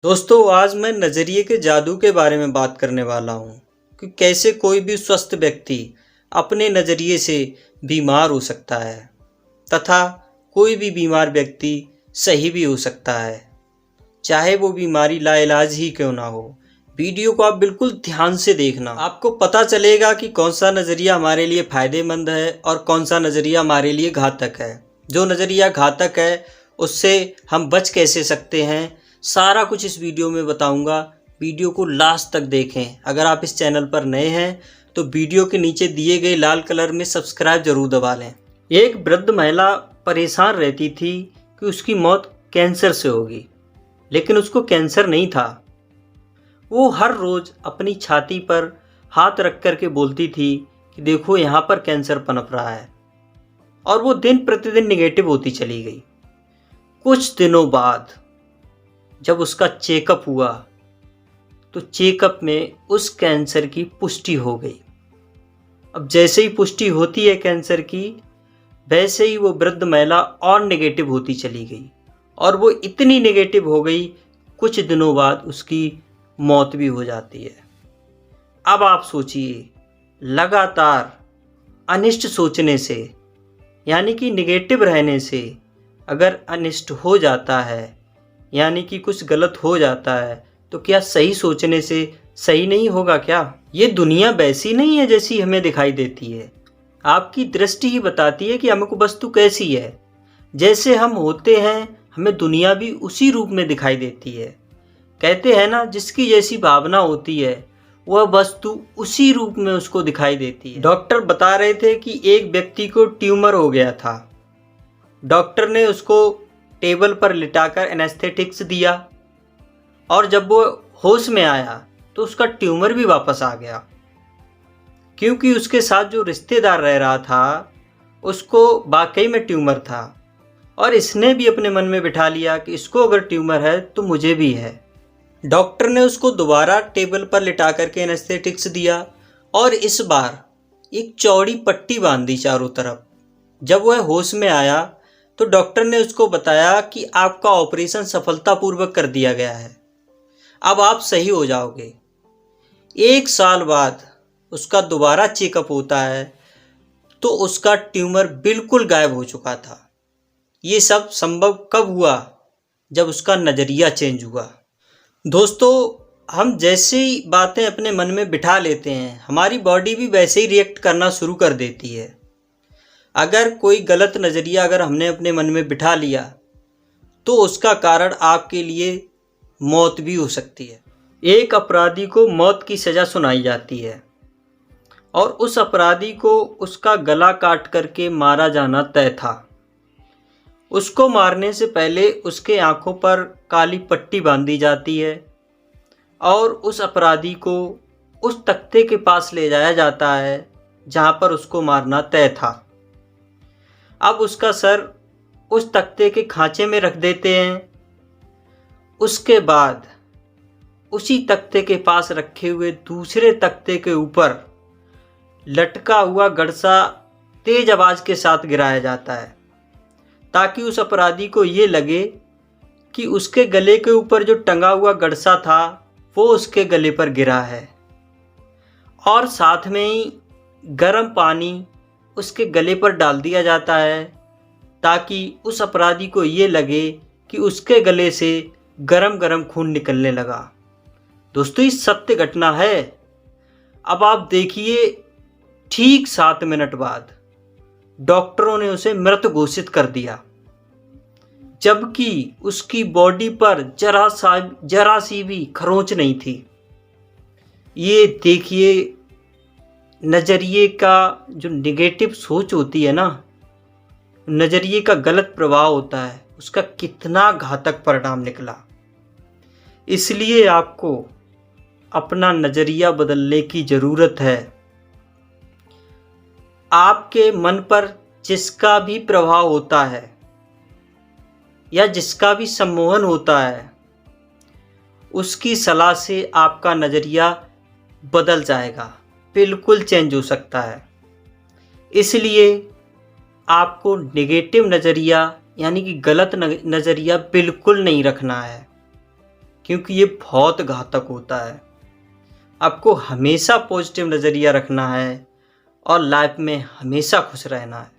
दोस्तों आज मैं नज़रिए के जादू के बारे में बात करने वाला हूँ कि कैसे कोई भी स्वस्थ व्यक्ति अपने नज़रिए से बीमार हो सकता है तथा कोई भी बीमार व्यक्ति सही भी हो सकता है, चाहे वो बीमारी लाइलाज ही क्यों ना हो। वीडियो को आप बिल्कुल ध्यान से देखना, आपको पता चलेगा कि कौन सा नज़रिया हमारे लिए फ़ायदेमंद है और कौन सा नज़रिया हमारे लिए घातक है। जो नज़रिया घातक है उससे हम बच कैसे सकते हैं, सारा कुछ इस वीडियो में बताऊंगा। वीडियो को लास्ट तक देखें। अगर आप इस चैनल पर नए हैं तो वीडियो के नीचे दिए गए लाल कलर में सब्सक्राइब जरूर दबा लें। एक वृद्ध महिला परेशान रहती थी कि उसकी मौत कैंसर से होगी, लेकिन उसको कैंसर नहीं था। वो हर रोज़ अपनी छाती पर हाथ रख कर के बोलती थी कि देखो यहाँ पर कैंसर पनप रहा है, और वो दिन प्रतिदिन निगेटिव होती चली गई। कुछ दिनों बाद जब उसका चेकअप हुआ तो चेकअप में उस कैंसर की पुष्टि हो गई। अब जैसे ही पुष्टि होती है कैंसर की, वैसे ही वो वृद्ध महिला और नेगेटिव होती चली गई, और वो इतनी नेगेटिव हो गई कुछ दिनों बाद उसकी मौत भी हो जाती है। अब आप सोचिए, लगातार अनिष्ट सोचने से, यानी कि नेगेटिव रहने से अगर अनिष्ट हो जाता है, यानी कि कुछ गलत हो जाता है, तो क्या सही सोचने से सही नहीं होगा क्या? ये दुनिया वैसी नहीं है जैसी हमें दिखाई देती है। आपकी दृष्टि ही बताती है कि हमको वस्तु कैसी है। जैसे हम होते हैं हमें दुनिया भी उसी रूप में दिखाई देती है। कहते हैं ना, जिसकी जैसी भावना होती है वह वस्तु उसी रूप में उसको दिखाई देती है। डॉक्टर बता रहे थे कि एक व्यक्ति को ट्यूमर हो गया था। डॉक्टर ने उसको टेबल पर लिटाकर एनेस्थेटिक्स दिया, और जब वो होश में आया तो उसका ट्यूमर भी वापस आ गया, क्योंकि उसके साथ जो रिश्तेदार रह रहा था उसको वाकई में ट्यूमर था, और इसने भी अपने मन में बिठा लिया कि इसको अगर ट्यूमर है तो मुझे भी है। डॉक्टर ने उसको दोबारा टेबल पर लिटा करके एनेस्थेटिक्स दिया, और इस बार एक चौड़ी पट्टी बांध दी चारों तरफ। जब वह होश में आया तो डॉक्टर ने उसको बताया कि आपका ऑपरेशन सफलतापूर्वक कर दिया गया है, अब आप सही हो जाओगे। 1 साल बाद उसका दोबारा चेकअप होता है तो उसका ट्यूमर बिल्कुल गायब हो चुका था। ये सब संभव कब हुआ? जब उसका नज़रिया चेंज हुआ। दोस्तों, हम जैसे ही बातें अपने मन में बिठा लेते हैं, हमारी बॉडी भी वैसे ही रिएक्ट करना शुरू कर देती है। अगर कोई गलत नज़रिया अगर हमने अपने मन में बिठा लिया तो उसका कारण आपके लिए मौत भी हो सकती है। एक अपराधी को मौत की सज़ा सुनाई जाती है, और उस अपराधी को उसका गला काट करके मारा जाना तय था। उसको मारने से पहले उसके आंखों पर काली पट्टी बांधी जाती है, और उस अपराधी को उस तख्ते के पास ले जाया जाता है जहां पर उसको मारना तय था। अब उसका सर उस तख्ते के खांचे में रख देते हैं। उसके बाद उसी तख्ते के पास रखे हुए दूसरे तख्ते के ऊपर लटका हुआ गड़सा तेज आवाज़ के साथ गिराया जाता है, ताकि उस अपराधी को ये लगे कि उसके गले के ऊपर जो टंगा हुआ गड़सा था वो उसके गले पर गिरा है, और साथ में ही गर्म पानी उसके गले पर डाल दिया जाता है, ताकि उस अपराधी को ये लगे कि उसके गले से गरम गरम खून निकलने लगा। दोस्तों, ये सत्य घटना है। अब आप देखिए, ठीक 7 मिनट बाद डॉक्टरों ने उसे मृत घोषित कर दिया, जबकि उसकी बॉडी पर जरा सी भी खरोंच नहीं थी। ये देखिए, नज़रिए का जो नेगेटिव सोच होती है ना, नज़रिए का गलत प्रभाव होता है, उसका कितना घातक परिणाम निकला। इसलिए आपको अपना नज़रिया बदलने की ज़रूरत है। आपके मन पर जिसका भी प्रभाव होता है या जिसका भी सम्मोहन होता है, उसकी सलाह से आपका नज़रिया बदल जाएगा, बिल्कुल चेंज हो सकता है। इसलिए आपको नेगेटिव नज़रिया, यानी कि गलत नज़रिया बिल्कुल नहीं रखना है, क्योंकि ये बहुत घातक होता है। आपको हमेशा पॉजिटिव नज़रिया रखना है और लाइफ में हमेशा खुश रहना है।